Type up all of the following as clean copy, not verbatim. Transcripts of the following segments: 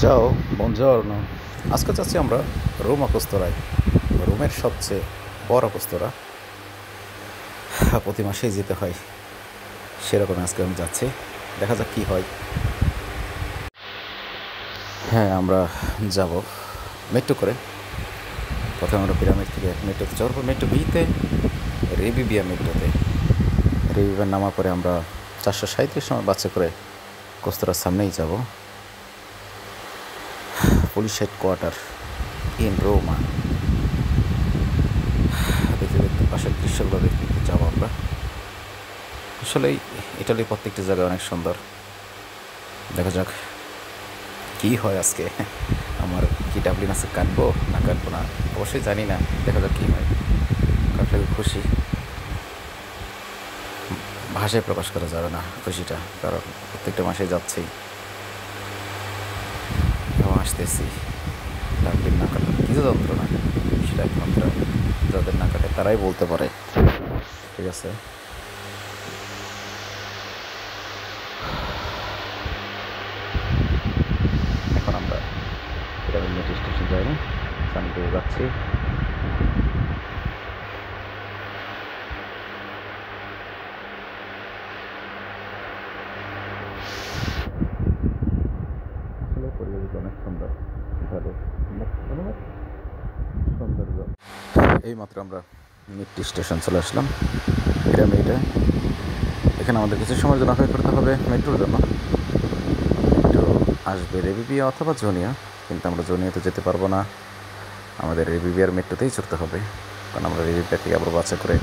যাও বনজর্নো। আজকে যাচ্ছি আমরা রোমা কোস্তরায়, রোমের সবচেয়ে বড় কোস্তরা। প্রতি মাসেই যেতে হয়, সেরকম আজকে আমি যাচ্ছি। দেখা যাক কী হয়। হ্যাঁ, আমরা যাব মেট্রো করে। প্রথমে আমরা পিরামিড থেকে মেট্রোতে চড়ব, মেট্রো বিতে রেবিবিয়া মেট্রোতে। রেবিবিয়ার নামার পরে আমরা 437 সময় বাসে করে কোস্তরার সামনেই যাব, পুলিশ হেডকোয়ার্টার ইন রোমা। দেখতে দেখতে পাশের দৃশ্যগুলো দেখতে দেখতে যাবো আমরা। আসলেই ইটালির প্রত্যেকটি জায়গা অনেক সুন্দর। দেখা যাক কী হয় আজকে। আমার কি ডাবলিন আছে, কাটবো না কাটবো না অবশ্যই জানি না। দেখা যাক কী হয়। কাটলে খুশি, ভাষায় প্রকাশ করা যাবে না খুশিটা, কারণ প্রত্যেকটা মাসে যাচ্ছেই এবং আসতেছি। ডাবলিন না কাটলে কী যে যন্ত্রণা, সেটা একমাত্র যাদের না কাটে তারাই বলতে পারে। ঠিক আছে, এখন আমরা পিরামিড মেট্রো স্টেশন যাইনি, সামনে দিয়ে যাচ্ছি। আসলে পরিবেশ অনেক সুন্দর, ভালো অনেক সৌন্দর্য। এইমাত্র আমরা মেট্রো স্টেশন চলে আসলাম, পিরামিডে। এখানে আমাদের কিছু সময়ের জন্য অপেক্ষা করতে হবে মেট্রোর জন্য। মেট্রো আসবে রেবিবিয়া অথবা জোনিয়া, কিন্তু আমরা জোনিয়াতে যেতে পারবো না। আমাদের রেবিবিয়ার মেট্রোতেই চড়তে হবে, কারণ আমরা রেবিবিয়া থেকে আবার বাসে করে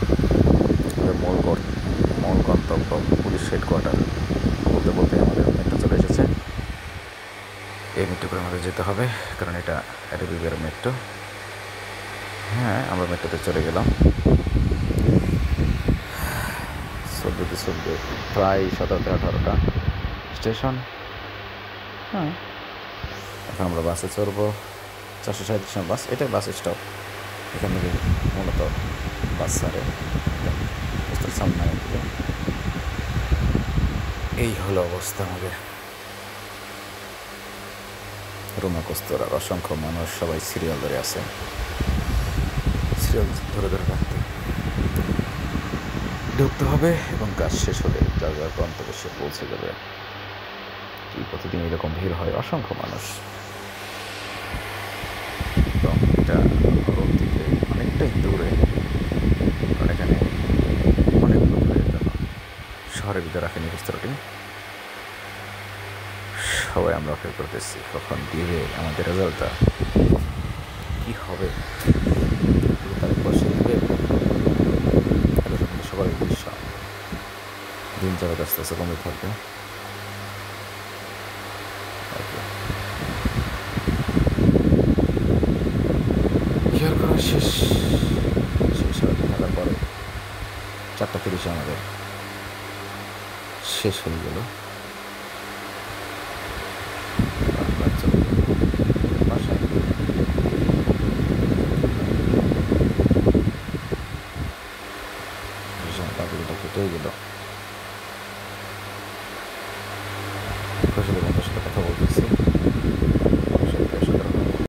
আমাদের মূল গন্তব্য পুলিশ হেডকোয়ার্টার বলতে বলতে আমাদের মেট্রো চলে এসেছে। এই মেট্রো করে আমাদের যেতে হবে, কারণ এটা রেবিবিয়ার মেট্রো। হ্যাঁ, আমরা মেট্রোতে চলে গেলাম। চলতে প্রায় 17-18টা স্টেশন। হ্যাঁ, এখন আমরা বাসে চড়বো। 437 বাস, এটাই বাস স্টপ। এখান থেকে মূলত বাস ছাড়ে সামনে দিকে। এই হলো অবস্থা আমাদের রোমা কোস্তরার। অসংখ্য মানুষ, সবাই সিরিয়াল ধরে আছে, সিরিয়াল ধরে ধরে রাখতে ঢুকতে হবে এবং কাজ শেষ হলে যার যার গন্তব্যে সে পৌঁছে যাবে। কি প্রতিদিন এরকম ভিড় হয়, অসংখ্য মানুষ। এবং এটা রোম থেকে অনেকটাই দূরে, কারণ এখানে অনেক দূরের জন্য শহরের ভিতরে রাখেনি কোস্তরাটি। সবাই আমরা অপেক্ষা করতেছি কখন দিবে আমাদের রেজাল্টটা, কী হবে। তারিখ বসে দিবে, সবার দৃশ্য দিন যাবে আস্তে আস্তে কমে থাকবে। কেয়ার করা শেষ থাকার পরে 4:30 আমাদের শেষ হয়ে গেল।